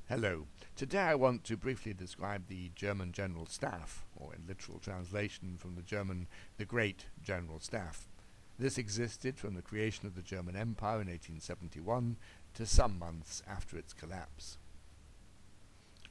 Hello. Today I want to briefly describe the German General Staff, or in literal translation from the German, the Great General Staff. This existed from the creation of the German Empire in 1871 to some months after its collapse.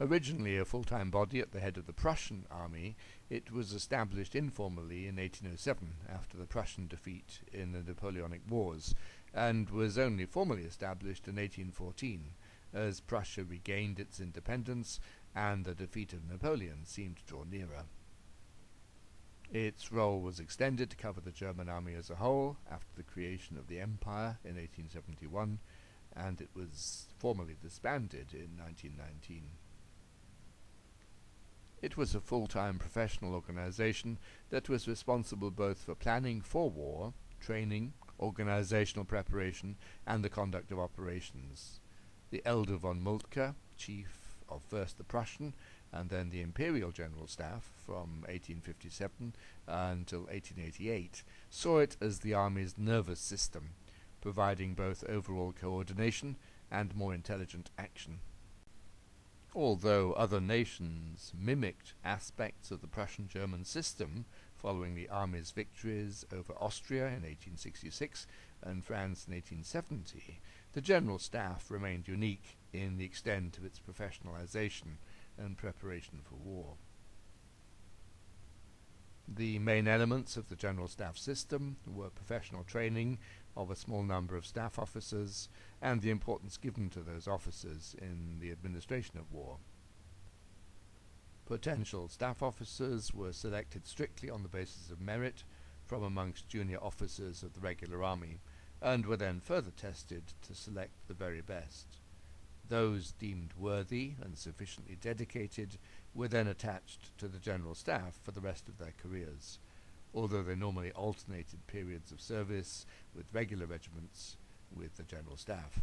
Originally a full-time body at the head of the Prussian army, it was established informally in 1807 after the Prussian defeat in the Napoleonic Wars, and was only formally established in 1814, as Prussia regained its independence and the defeat of Napoleon seemed to draw nearer. Its role was extended to cover the German army as a whole after the creation of the Empire in 1871, and it was formally disbanded in 1919. It was a full-time professional organization that was responsible both for planning for war, training, organizational preparation, and the conduct of operations. The elder von Moltke, chief of first the Prussian and then the Imperial General Staff from 1857 until 1888, saw it as the army's nervous system, providing both overall coordination and more intelligent action. Although other nations mimicked aspects of the Prussian-German system following the army's victories over Austria in 1866 and France in 1870, the General Staff remained unique in the extent of its professionalization and preparation for war. The main elements of the General Staff system were professional training of a small number of staff officers and the importance given to those officers in the administration of war. Potential staff officers were selected strictly on the basis of merit from amongst junior officers of the regular army, and were then further tested to select the very best. Those deemed worthy and sufficiently dedicated were then attached to the General Staff for the rest of their careers, although they normally alternated periods of service with regular regiments with the General Staff.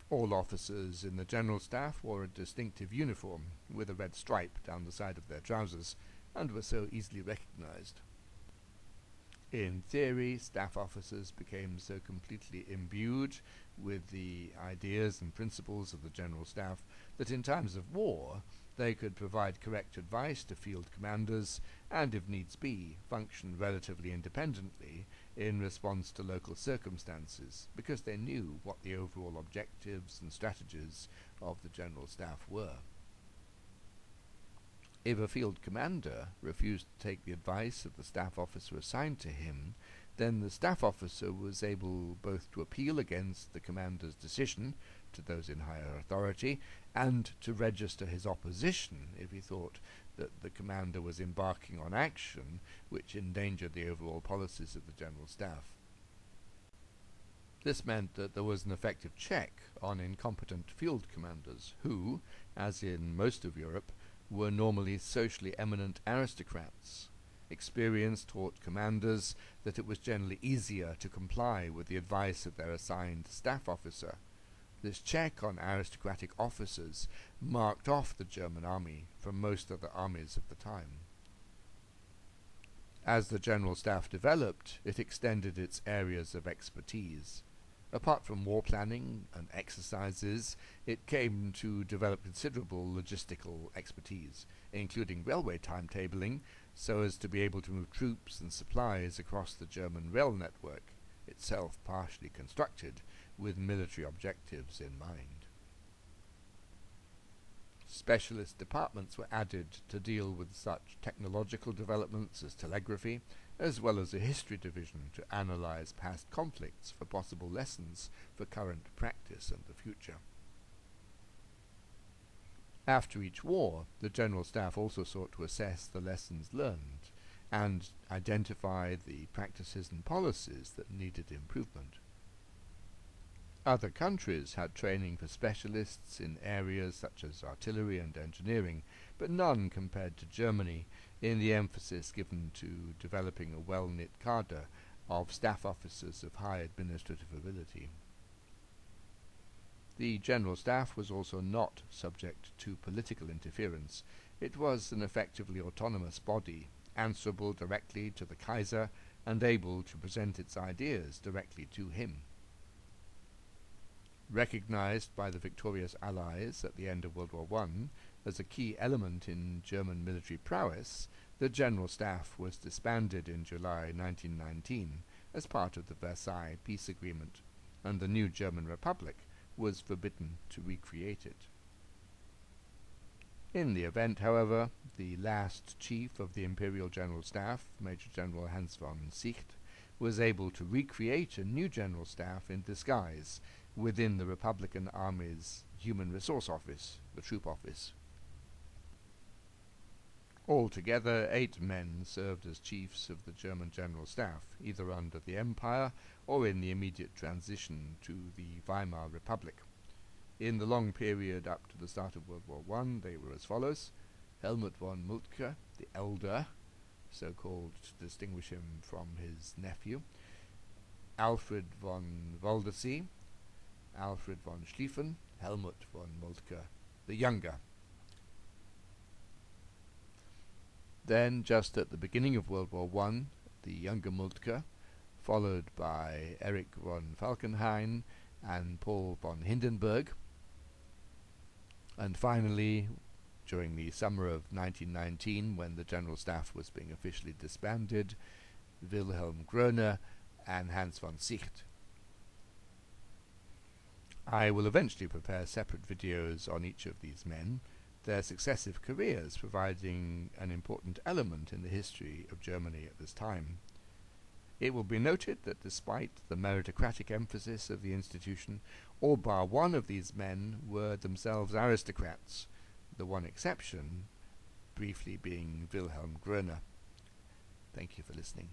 All officers in the General Staff wore a distinctive uniform with a red stripe down the side of their trousers, and were so easily recognized. In theory, staff officers became so completely imbued with the ideas and principles of the General Staff that in times of war they could provide correct advice to field commanders and, if needs be, function relatively independently in response to local circumstances, because they knew what the overall objectives and strategies of the General Staff were. If a field commander refused to take the advice of the staff officer assigned to him, then the staff officer was able both to appeal against the commander's decision to those in higher authority, and to register his opposition if he thought that the commander was embarking on action which endangered the overall policies of the General Staff. This meant that there was an effective check on incompetent field commanders who, as in most of Europe, were normally socially eminent aristocrats. Experience taught commanders that it was generally easier to comply with the advice of their assigned staff officer. This check on aristocratic officers marked off the German army from most other armies of the time. As the General Staff developed, it extended its areas of expertise. Apart from war planning and exercises, it came to develop considerable logistical expertise, including railway timetabling, so as to be able to move troops and supplies across the German rail network, itself partially constructed with military objectives in mind. Specialist departments were added to deal with such technological developments as telegraphy, as well as a history division to analyze past conflicts for possible lessons for current practice and the future. After each war, the General Staff also sought to assess the lessons learned and identify the practices and policies that needed improvement. Other countries had training for specialists in areas such as artillery and engineering, but none compared to Germany in the emphasis given to developing a well-knit cadre of staff officers of high administrative ability. The General Staff was also not subject to political interference. It was an effectively autonomous body, answerable directly to the Kaiser and able to present its ideas directly to him. Recognized by the victorious Allies at the end of World War I as a key element in German military prowess, the General Staff was disbanded in July 1919 as part of the Versailles Peace Agreement, and the new German Republic was forbidden to recreate it. In the event, however, the last chief of the Imperial General Staff, Major General Hans von Sicht, was able to recreate a new General Staff in disguise within the Republican Army's Human Resource Office, the Troop Office. Altogether, 8 men served as chiefs of the German General Staff, either under the Empire or in the immediate transition to the Weimar Republic. In the long period up to the start of World War I, they were as follows: Helmut von Moltke, the Elder, so called to distinguish him from his nephew; Alfred von Waldersee, Alfred von Schlieffen, Helmut von Moltke, the Younger. Then, just at the beginning of World War I, the younger Moltke, followed by Erich von Falkenhayn and Paul von Hindenburg, and finally, during the summer of 1919, when the General Staff was being officially disbanded, Wilhelm Groener and Hans von Sicht. I will eventually prepare separate videos on each of these men, their successive careers providing an important element in the history of Germany at this time. It will be noted that despite the meritocratic emphasis of the institution, all bar one of these men were themselves aristocrats, the one exception briefly being Wilhelm Groener. Thank you for listening.